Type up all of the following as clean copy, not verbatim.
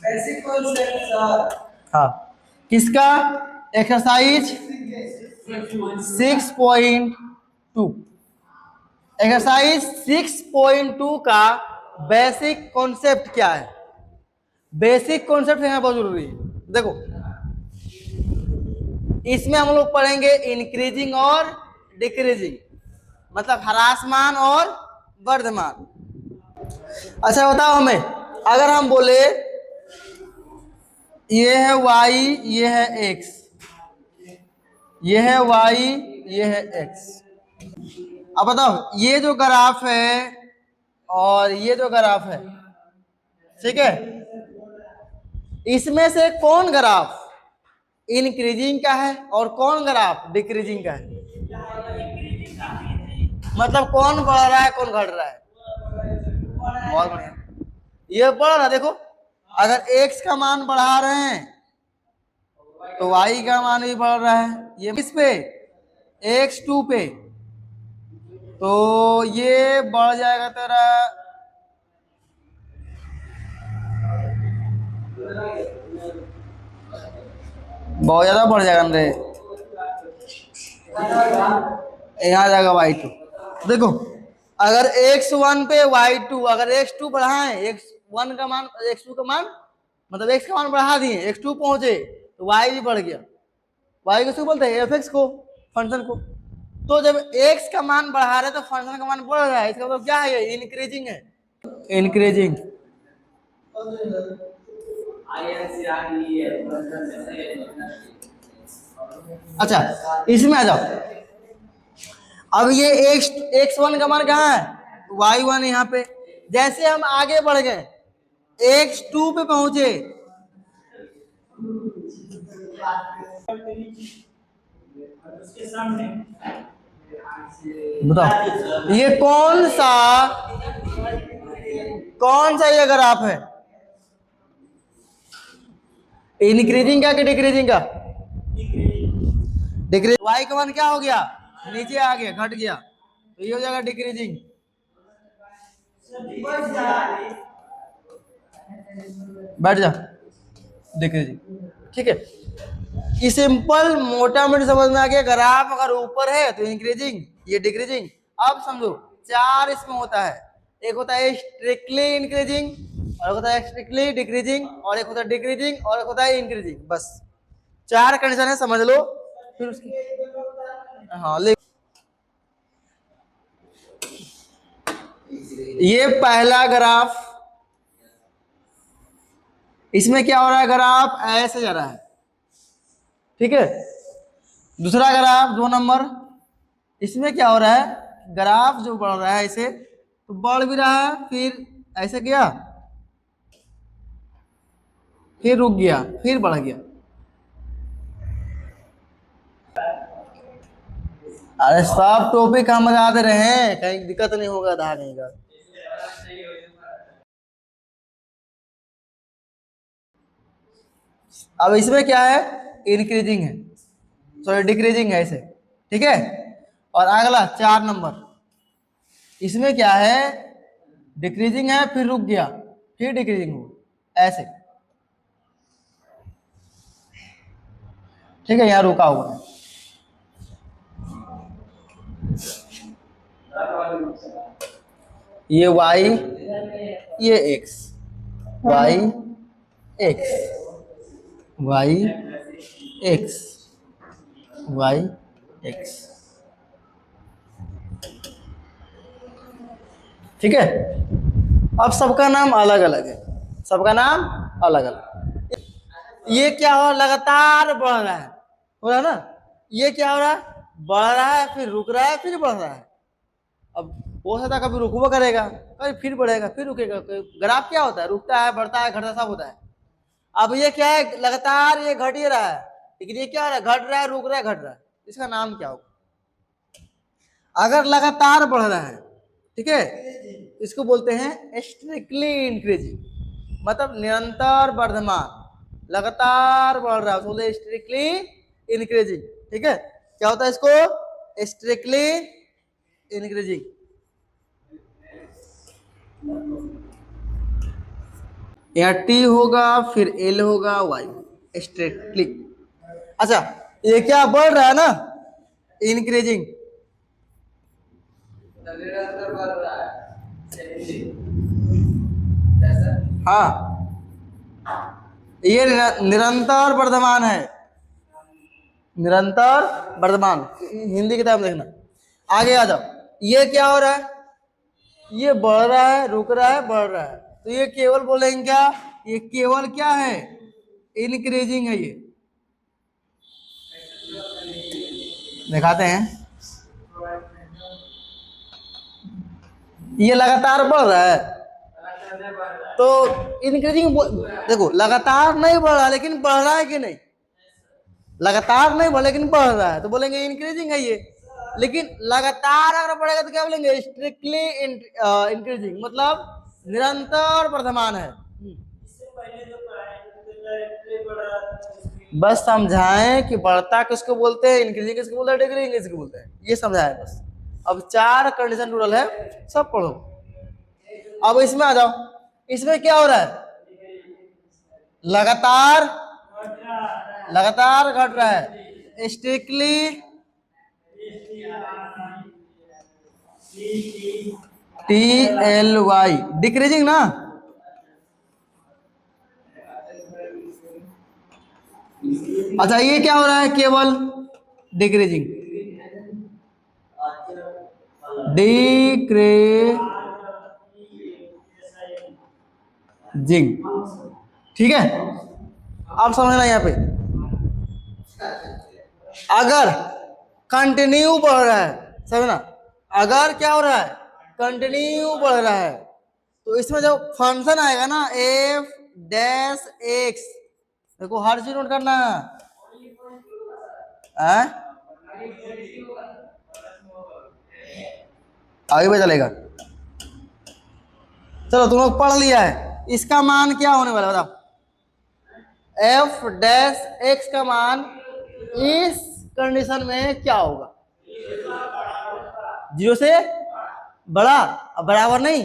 Basic concept. हाँ, किसका? Exercise 6.2। Exercise 6.2 का बेसिक कॉन्सेप्ट क्या है? बेसिक कॉन्सेप्ट यहाँ बहुत जरूरी है। देखो, इसमें हम लोग पढ़ेंगे इंक्रीजिंग और डिक्रीजिंग, मतलब ह्रासमान और वर्धमान। अच्छा बताओ हमें, अगर हम बोले ये है y, ये है x, ये है y, ये है x। अब बताओ, ये जो ग्राफ है और ये जो ग्राफ है, ठीक है, इसमें से कौन ग्राफ इंक्रीजिंग का है और कौन ग्राफ डिक्रीजिंग का है? मतलब कौन बढ़ रहा है कौन घट रहा है? बहुत बढ़िया, ये बढ़ रहा है। देखो, अगर x का मान बढ़ा रहे हैं तो y का मान भी बढ़ रहा है। ये किस पे? x2 पे, तो ये बढ़ जाएगा तेरा बहुत ज्यादा बढ़ जाएगा अंदर, यहाँ जाएगा y2। देखो, अगर x1 पे y2, अगर x2 बढ़ाएं, x1 का मान x2 का मान मतलब x का मान बढ़ा दिए, x2 पहुंचे तो y भी बढ़ गया। y को क्यों बोलते हैं? fx को, फंक्शन को। तो जब x का मान बढ़ा रहे तो फंक्शन का मान बढ़ रहा है, इसका मतलब क्या है? ये इंक्रीजिंग है, इंक्रीजिंग। अच्छा, इसमें आ जाओ। अब ये x1 का मान कहाँ है? y1 यहाँ पे। जैसे हम आगे बढ़ गए, x2 पे पहुंचे, बताओ ये कौन सा ये ग्राफ है? इंक्रीजिंग का कि डिक्रीजिंग का? डिक्रीजिंग। y का मान क्या हो गया? नीचे आ गया, घट गया, तो ये हो जाएगा डिक्रीजिंग। बैठ जा, डिक्रीजिंग। ठीक है, ये सिंपल मोटा मोटी समझ में आ गया। ग्राफ अगर ऊपर है तो इंक्रीजिंग, ये डिक्रीजिंग। अब समझो, चार इसमें होता है। एक होता है स्ट्रिक्टली इंक्रीजिंग, और एक होता है स्ट्रिक्टली डिक्रीजिंग, और एक होता है डिक्रीजिंग, और एक होता है इंक्रीजिंग। बस चार कंडीशन है, समझ लो। फिर उसकी हाँ ले, ये पहला ग्राफ, इसमें क्या हो रहा है? ग्राफ ऐसे जा रहा है, ठीक है। दूसरा ग्राफ 2 नंबर, इसमें क्या हो रहा है? ग्राफ जो बढ़ रहा है ऐसे, तो बढ़ भी रहा है, फिर ऐसे गया, फिर रुक गया, फिर बढ़ गया। अरे सब टॉपिक हम बता दे रहे हैं, कहीं दिक्कत नहीं होगा, आधा नहीं का। अब इसमें क्या है? इंक्रीजिंग है, सॉरी डिक्रीजिंग है ऐसे, ठीक है। और अगला 4 नंबर, इसमें क्या है? डिक्रीजिंग है, फिर रुक गया, फिर डिक्रीजिंग हो, ऐसे, ठीक है। यहाँ रुका हुआ है। ये y, ये x, y x, y x, y x, ठीक है। अब सबका नाम अलग अलग है, सबका नाम अलग अलग। ये क्या हो? लगातार बढ़ रहा है, हो रहा है ना? ये क्या हो रहा है? बढ़ रहा है, फिर रुक रहा है, फिर बढ़ रहा है। अब हो सकता है कभी रुकवा करेगा, कभी फिर बढ़ेगा, फिर रुकेगा। ग्राफ क्या होता है? रुकता है, बढ़ता है, घटता, सब होता है। अब ये क्या है? लगातार ये घट ही रहा है, लेकिन ये क्या हो रहा है? घट रहा है, रुक रहा है, घट रहा है। इसका नाम क्या होगा? अगर लगातार बढ़ रहा है, ठीक है, इसको बोलते हैं स्ट्रिक्टली इंक्रीजिंग, मतलब निरंतर वर्धमान, लगातार बढ़ रहा है, उसको बोलते हैं स्ट्रिक्टली इंक्रीजिंग, ठीक है। क्या होता है इसको? Strictly increasing. यहाँ टी होगा, फिर एल होगा, वाई स्ट्रेटली। अच्छा, ये क्या बढ़ रहा है ना, इंक्रीजिंग। हाँ, ये निरंतर वर्धमान है, निरंतर वर्धमान। हिंदी किताब देखना। आगे आ जाओ, ये क्या हो रहा है, ये बढ़ रहा है, रुक रहा है, बढ़ रहा है, तो ये केवल बोलेंगे क्या, ये केवल क्या है, इंक्रीजिंग है। ये दिखाते हैं, ये लगातार बढ़ रहा है, तो इंक्रीजिंग। देखो लगातार नहीं बढ़ रहा, लेकिन बढ़ रहा है कि नहीं, लगातार नहीं बढ़ लेकिन बढ़ रहा है, तो बोलेंगे इंक्रीजिंग है ये। लेकिन लगातार अगर बढ़ेगा तो क्या बोलेंगे, स्ट्रिक्टली इंक्रीजिंग, मतलब निरंतर वर्धमान है। बस समझाएं कि बढ़ता किसको बोलते हैं, इंक्रीजिंग किसको बोलते हैं, डिक्रीजिंग किसको बोलते हैं, ये समझाएं बस। अब 4 कंडीशन रूरल है, सब पढ़ो। अब इसमें आ जाओ, इसमें क्या हो रहा है, लगातार, लगातार घट रहा है, स्ट्रिक्टली TLY, डिक्रीजिंग ना। अच्छा, ये क्या हो रहा है, केवल डिक्रीजिंग, डिक्रीजिंग। ठीक है, आप समझना यहाँ पे, अगर कंटिन्यू बढ़ रहा है, समझना, अगर क्या हो रहा है, कंटिन्यू बढ़ रहा है, तो इसमें जब फंक्शन आएगा ना एफ डैश एक्स, देखो हर चीज नोट करना है, आगे भी चलेगा। चलो तुम लोग पढ़ लिया है, इसका मान क्या होने वाला बताओ, एफ डैश एक्स का मान इस कंडीशन में क्या होगा, 0 से बड़ा, अब बराबर नहीं,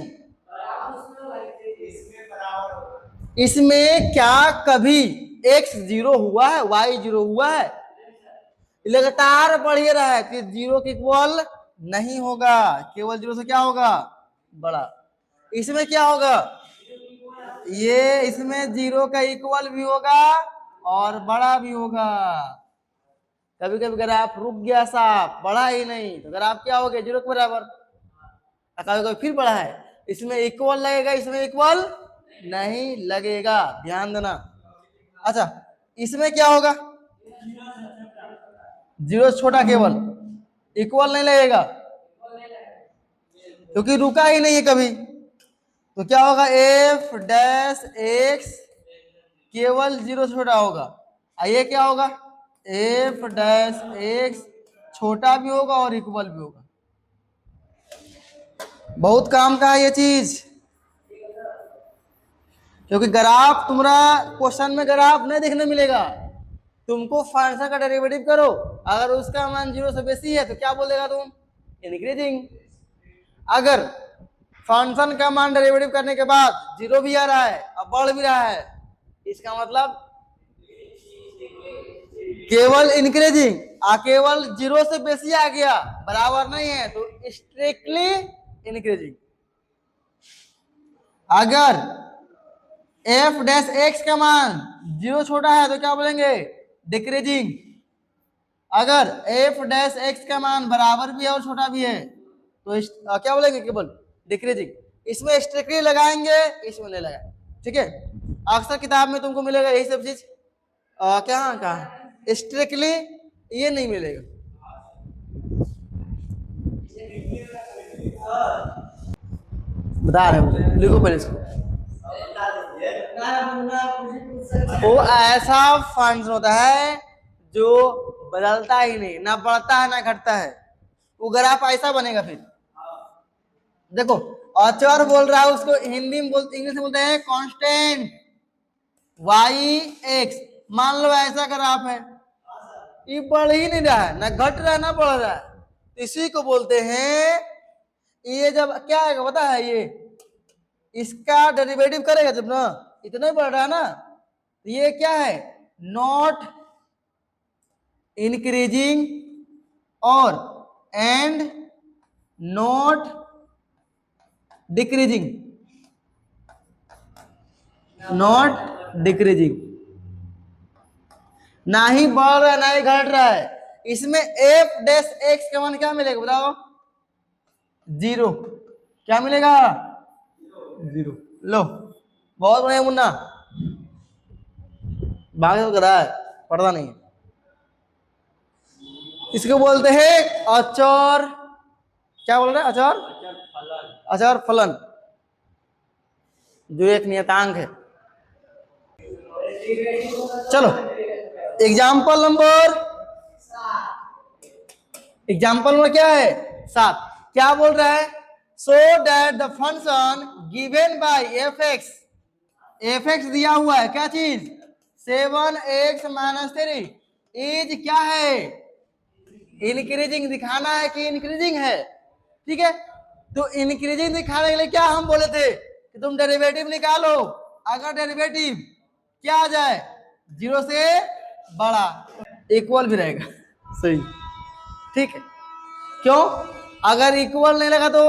इसमें क्या कभी x 0 हुआ है, y 0 हुआ है, लगातार बढ़ ही रहा है, कि 0 के इक्वल नहीं होगा, केवल 0 से क्या होगा, बड़ा। इसमें क्या होगा, ये इसमें 0 का इक्वल भी होगा और बड़ा भी होगा। कभी कभी ग्राफ रुक गया, साफ बढ़ा ही नहीं, तो ग्राफ क्या हो गया, 0 के बराबर। कभी कभी फिर बढ़ा है, इसमें इक्वल लगेगा, इसमें इक्वल नहीं लगेगा, ध्यान देना। अच्छा, इसमें क्या होगा, 0 छोटा, केवल इक्वल नहीं लगेगा, क्योंकि रुका ही नहीं है कभी, तो क्या होगा, एफ डैश एक्स केवल 0 छोटा होगा, ये क्या होगा, एफ डैश एक्स छोटा भी होगा और इक्वल भी होगा। बहुत काम का है ये चीज, क्योंकि ग्राफ तुम्हारा क्वेश्चन में ग्राफ नहीं देखने मिलेगा, तुमको फंक्शन का डेरिवेटिव करो, अगर उसका मान 0 से बेसी है तो क्या बोलेगा तुम, इंक्रीजिंग। अगर फंक्शन का मान डेरिवेटिव करने के बाद 0 भी आ रहा है और बढ़ भी रहा है, इसका मतलब केवल इंक्रीजिंग। केवल 0 से बेसी आ गया, बराबर नहीं है, तो स्ट्रिक्टली इंक्रीजिंग। अगर एफ डैश एक्स का मान 0 छोटा है तो क्या बोलेंगे, डिक्रीजिंग। अगर एफ डैश एक्स का मान बराबर भी है और छोटा भी है तो क्या बोलेंगे, केवल डिक्रीजिंग। इसमें स्ट्रिक्टली लगाएंगे, इसमें नहीं लगाएंगे, ठीक है। अक्सर किताब में तुमको मिलेगा यही सब चीज, क्या कहा, स्ट्रिक्टली ये नहीं मिलेगा। बता रहे हो, लिखो पहले इसको। वो ऐसा फंक्शन होता है जो बदलता ही नहीं, ना बढ़ता है ना घटता है, वो ग्राफ ऐसा बनेगा। फिर देखो, अचर बोल रहा है, उसको हिंदी में बोलते, इंग्लिश में बोलते हैं कांस्टेंट वाई एक्स। मान लो ऐसा ग्राफ है, ये बढ़ ही नहीं रहा है, ना घट रहा है ना बढ़ रहा है, इसी को बोलते हैं, ये जब क्या आएगा पता है, ये इसका डेरिवेटिव करेगा जब ना, इतना ही बढ़ रहा है ना, ये क्या है, नॉट इंक्रीजिंग और and not decreasing, not decreasing, ना ही बढ़ रहा है ना ही घट रहा है। इसमें एफ डैश एक्स का मान क्या मिलेगा बताओ, 0। क्या मिलेगा, 0। लो बहुत बढ़िया मुन्ना, भाग तो करा है, पढ़ता नहीं है। इसको बोलते हैं अचर, क्या बोल रहे हैं, अचर, अचर फलन, जो एक नियतांक है। चलो एग्जाम्पल नंबर, एग्जाम्पल नंबर क्या है, 7। क्या बोल रहा है, so that the function given by F x, F x दिया हुआ है क्या चीज, 7x-3 इज क्या है, इंक्रीजिंग दिखाना है कि इंक्रीजिंग है, ठीक है। तो इंक्रीजिंग दिखाने के लिए क्या हम बोले थे कि तुम डेरिवेटिव निकालो, अगर डेरिवेटिव क्या आ जाए 0 से बड़ा, इक्वल भी रहेगा, सही, ठीक है। क्यों, अगर इक्वल नहीं लगा तो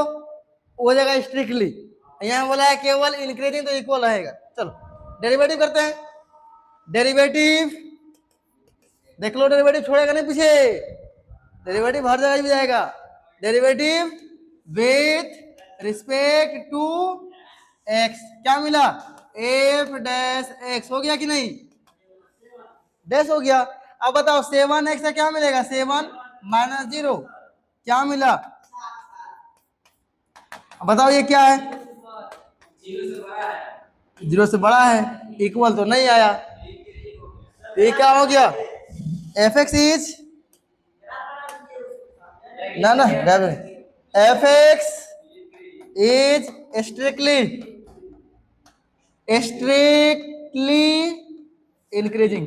वो जगह स्ट्रिक्टली, यहाँ बोला है केवल इंक्रीजिंग तो इक्वल रहेगा। चलो डेरिवेटिव करते हैं, डेरिवेटिव देख लो, डेरिवेटिव छोड़ेगा नहीं पीछे, डेरिवेटिव हर जगह भी जाएगा। Derivative with respect to X, क्या मिला, एफ डैश एक्स, हो गया कि नहीं, डैश हो गया। अब बताओ 7x का क्या मिलेगा, 7-0, क्या मिला, अब बताओ ये क्या है, 0 से बड़ा है, इक्वल तो नहीं आया, ये क्या हो गया, एफ एक्स इज ना F x is strictly increasing,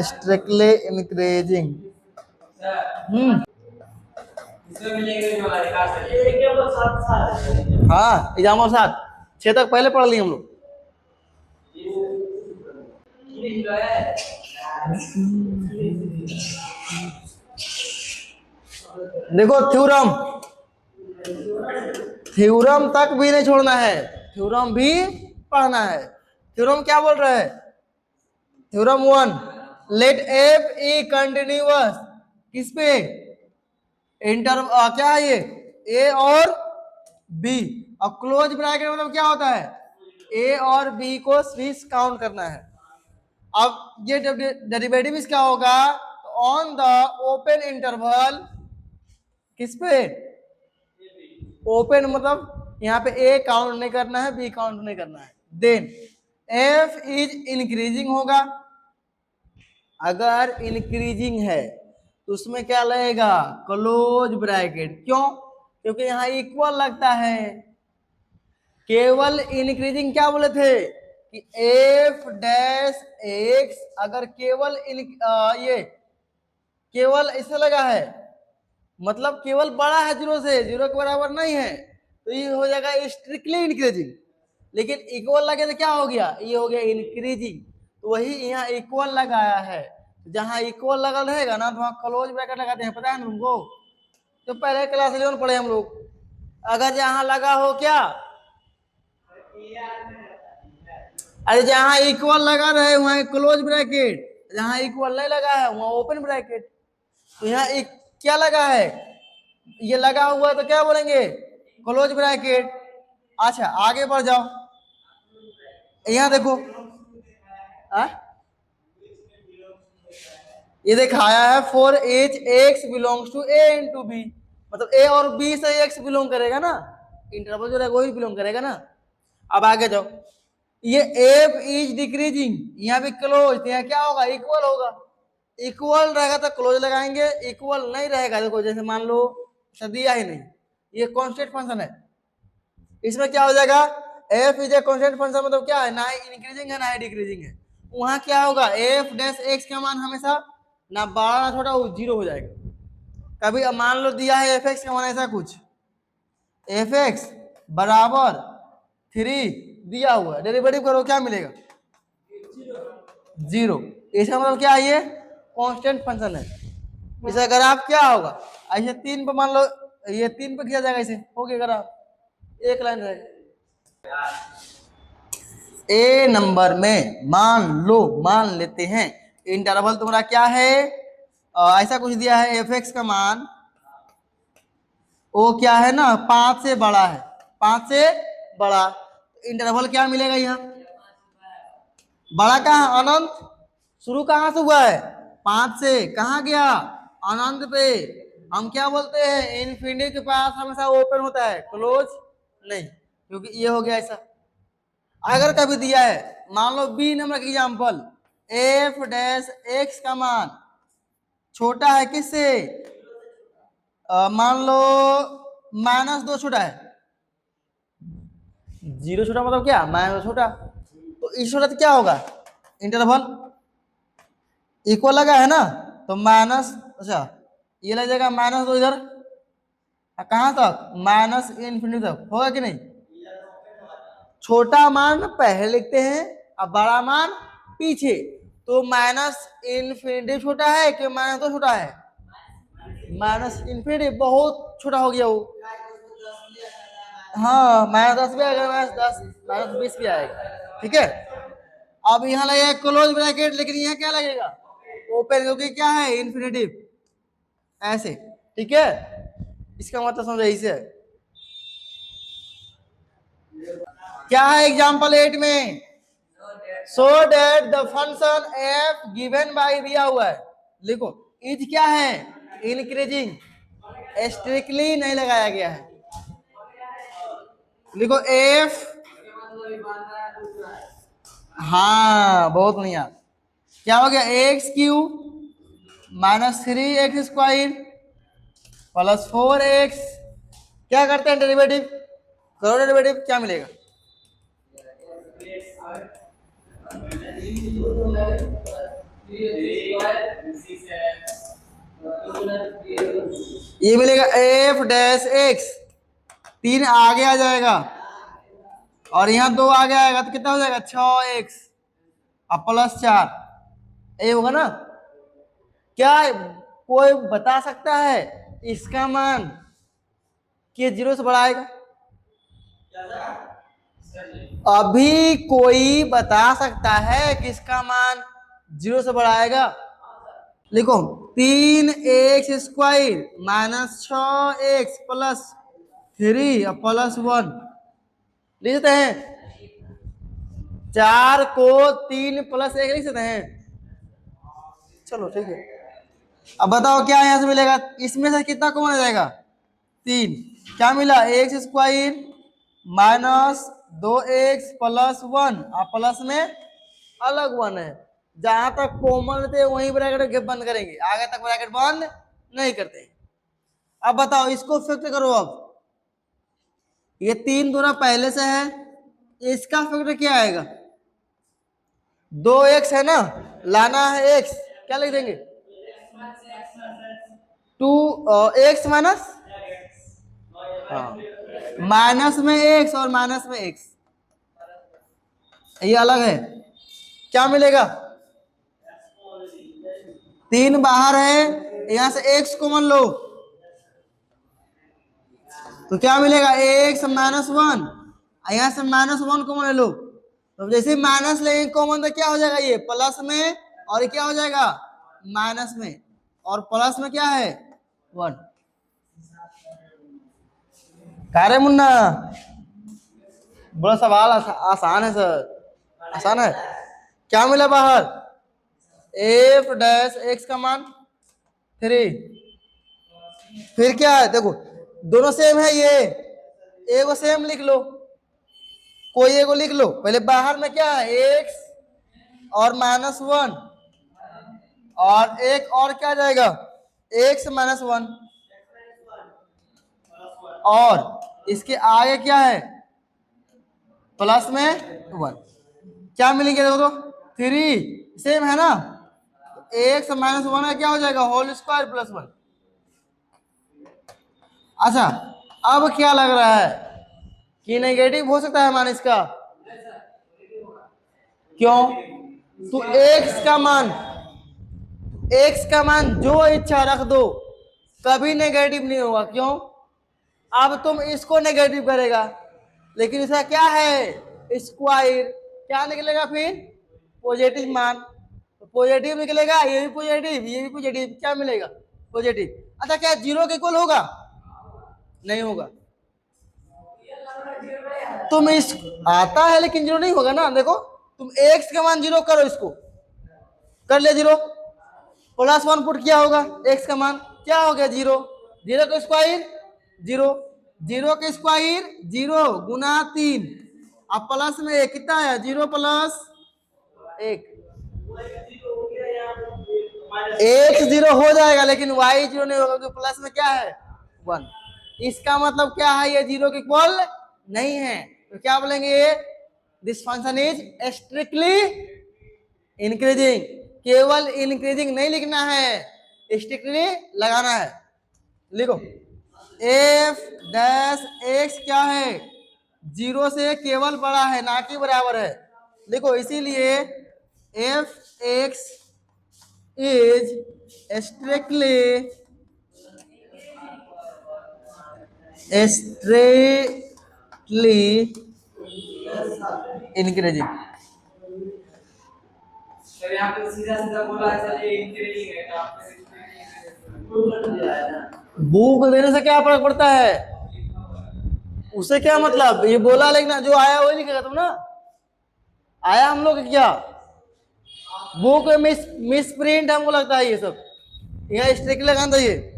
strictly increasing. हाँ एग्जाम्पल 7, 6 तक पहले पढ़ लिए हम लोग। देखो थ्योरम, थ्योरम तक भी नहीं छोड़ना है, थ्योरम भी पढ़ना है। थ्योरम क्या बोल रहा है, theorem 1, let F E continuous, किस पे, इंटर क्या है ये, ए और बी, अब क्लोज ब्रैकेट मतलब क्या होता है, ए और बी को स्विच काउंट करना है। अब ये डेरिवेटिव क्या होगा, ऑन द ओपन इंटरवल, किस पे, ओपन मतलब यहाँ पे ए काउंट नहीं करना है, बी काउंट नहीं करना है, देन एफ इज इंक्रीजिंग होगा, अगर इंक्रीजिंग है तो उसमें क्या लगेगा, क्लोज ब्रैकेट, क्यों, क्योंकि यहाँ इक्वल लगता है। केवल इंक्रीजिंग क्या बोले थे कि एफ डैश एक्स, अगर केवल ये केवल इससे लगा है, मतलब केवल बड़ा है 0 से, 0 के बराबर नहीं है, तो ये हो जाएगा स्ट्रिक्टली इंक्रीजिंग। लेकिन इक्वल लगे तो क्या हो गया, ये हो गया इंक्रीजिंग, तो वही यहाँ इक्वल लगाया है। जहां इक्वल लगा रहेगा ना तो वहां क्लोज ब्रैकेट लगाते हैं, पता है ना तुमको, तो पहले क्लास 11 पढ़े हम लोग। अगर जहां लगा हो क्या, अरे जहां इक्वल लगा रहे वहां क्लोज ब्रैकेट, जहां इक्वल नहीं लगा है वहां ओपन ब्रैकेट। तो यहाँ एक क्या लगा है, ये लगा हुआ तो क्या बोलेंगे, क्लोज ब्रैकेट। अच्छा आगे बढ़ जाओ, यहाँ देखो ये दिखाया है for H X belongs to A into B, मतलब ए और बी से एक्स बिलोंग करेगा ना, इंटरवल जो रहेगा वही बिलोंग करेगा ना। अब आगे जाओ, ये एफ इज डिक्रीजिंग, यहाँ भी क्लोज, यहाँ क्या होगा, इक्वल होगा, इक्वल रहेगा तो क्लोज लगाएंगे, इक्वल नहीं रहेगा, देखो जैसे मान लो दिया ही नहीं, ये कांस्टेंट फंक्शन है, इसमें क्या हो जाएगा, F is a constant function, मतलब क्या है, ना इंक्रीजिंग है ना डिक्रीजिंग है, वहां क्या होगा, एफ डैश एक्स का मान हमेशा ना बड़ा ना छोटा, वो 0 हो जाएगा। कभी मान लो दिया है एफ एक्स का मान ऐसा कुछ, एफ एक्स बराबर 3 दिया हुआ है, डेरिवेटिव करो क्या मिलेगा 0। इसका मतलब क्या है ये कांस्टेंट फंक्शन है। इसका ग्राफ क्या होगा ऐसे 3 पे मान लो, ये 3 पे किया जाएगा, इसे हो गया ग्राफ एक लाइन रहेगा। ए नंबर में मान लेते हैं इंटरवल तुम्हारा क्या है, ऐसा कुछ दिया है एफ एक्स का मान वो क्या है ना 5 से बड़ा है, 5 से बड़ा, इंटरवल क्या मिलेगा यहाँ बड़ा कहाँ अनंत, शुरू कहाँ से हुआ है 5 से, कहाँ गया अनंत पे। हम क्या बोलते हैं इन्फिनिटी के पास हमेशा ओपन होता है, क्लोज नहीं, क्योंकि ये हो गया ऐसा। अगर कभी दिया है मान लो बी नंबर का एग्जांपल एफ डैश एक्स का मान छोटा है किससे, मान लो -2 छोटा है, 0 छोटा मतलब क्या -2 छोटा, तो इस छोटा तो क्या होगा इंटरवल इक्वल लगा है ना, तो माइनस, अच्छा ये लग जाएगा -2 इधर, कहां तक -इन्फिनिटी तक, होगा कि नहीं। छोटा मान पहले लिखते हैं अब बड़ा मान पीछे, तो -इन्फिनिटी छोटा है कि -2 छोटा है, -इन्फिनिटी बहुत छोटा हो गया वो, हाँ -10 भी आएगा, -10 -20 भी आएगा, ठीक है। अब यहाँ लगेगा क्लोज ब्रैकेट, लेकिन यहाँ क्या लगेगा ओपन, क्योंकि क्या है इन्फिनिटी ऐसे, ठीक है। इसका मतलब समझो इसे क्या है एग्जाम्पल 8 में, so that the function f given by दिया हुआ है, लिखो इज क्या है इंक्रीजिंग, स्ट्रिक्टली नहीं लगाया गया है, लिखो एफ, हाँ बहुत बढ़िया, क्या हो गया x³ -3x² +4x, क्या करते हैं डेरिवेटिव करो, डेरिवेटिव क्या मिलेगा ये मिलेगा एफ डैश एक्स, 3 आगे आ जाएगा और यहाँ 2 आगे आएगा तो कितना हो जाएगा 6x अब +4, ये होगा ना। क्या कोई बता सकता है इसका मान कि 0 से बड़ा आएगा, अभी कोई बता सकता है कि इसका मान 0 से बड़ा आएगा, लिखो 3x² -6x +3 +1 लिख सकते हैं, 4 को 3 + 1 लिख सकते हैं, चलो ठीक है। अब बताओ क्या यहां से मिलेगा, इसमें से कितना कॉमन आ जाएगा 3, क्या मिला x² -2x +1 और प्लस में अलग 1 है, जहां तक कॉमन थे वहीं ब्रैकेट बंद करेंगे, आगे तक ब्रैकेट बंद नहीं करते। अब बताओ इसको फैक्टर करो, अब ये 3 दूना पहले से है, इसका फैक्टर क्या आएगा 2x है ना, लाना है x, क्या लिख देंगे 2x माइनस, हाँ माइनस में x और माइनस में x, ये अलग है, क्या मिलेगा 3 बाहर है, यहां से x कॉमन लो तो क्या मिलेगा x -1, यहां से -1 कॉमन ले लो, तो जैसे माइनस लेंगे कॉमन तो क्या हो जाएगा ये प्लस में, और क्या हो जाएगा माइनस में, और प्लस में क्या है 1, कह रहे मुन्ना बड़ा सवाल आसान है सर, आसान है। क्या मिला बाहर एफ डैश एक्स का मान 3, फिर क्या है देखो दोनों सेम है, ये एगो सेम लिख लो, कोई एगो लिख लो, पहले बाहर में क्या है एक्स और -1 और एक और क्या जाएगा x -1 और इसके आगे क्या है प्लस में 1, क्या मिलेंगे देखो तो 3 सेम है ना, x -1 क्या हो जाएगा होल स्क्वायर +1। अच्छा अब क्या लग रहा है कि नेगेटिव हो सकता है मान इसका? क्यों? तो एक्स का मान जो इच्छा रख दो, कभी नेगेटिव नहीं होगा। क्यों? अब तुम इसको नेगेटिव करेगा, लेकिन इसका क्या है स्क्वायर, क्या निकलेगा फिर? पॉजिटिव मान। तो पॉजिटिव निकलेगा, ये भी पॉजिटिव, ये भी पॉजिटिव, क्या मिलेगा? पॉजिटिव। अच्छा, क्या जीरो के इक्वल होगा? नहीं होगा। तुम इस आता है लेकिन जीरो नहीं होगा ना। देखो तुम एक्स का मान जीरो करो, इसको कर ले जीरो, प्लस वन पुट किया होगा, एक्स का मान क्या हो गया? जीरो। जीरो का स्क्वायर जीरो, जीरो का स्क्वायर जीरो गुना 3, अब प्लस में एक कितना है? जीरो प्लस एक, एक्स जीरो हो जाएगा लेकिन वाई जीरो नहीं होगा क्योंकि प्लस में क्या है? 1। इसका मतलब क्या है? ये जीरो के इक्वल नहीं है। तो क्या बोलेंगे? This function is strictly increasing. केवल इंक्रीजिंग नहीं लिखना है, स्ट्रिक्टली लगाना है। लिखो एफ डैश एक्स क्या है? जीरो से केवल बड़ा है, ना कि बराबर है। लिखो इसीलिए F x is strictly increasing. Sir यहाँ पे सीधा सीधा बोला है सर, ये इंक्रीजिंग है तो आपने बुक देने से क्या फर्क पड़ता है? उसे क्या मतलब? ये बोला लेकिन जो आया वही लिखेगा तुम ना। आया हम लोग क्या बुक मिस प्रिंट, हमको लगता है ये सब यहाँ स्ट्रिक लगाना था ये।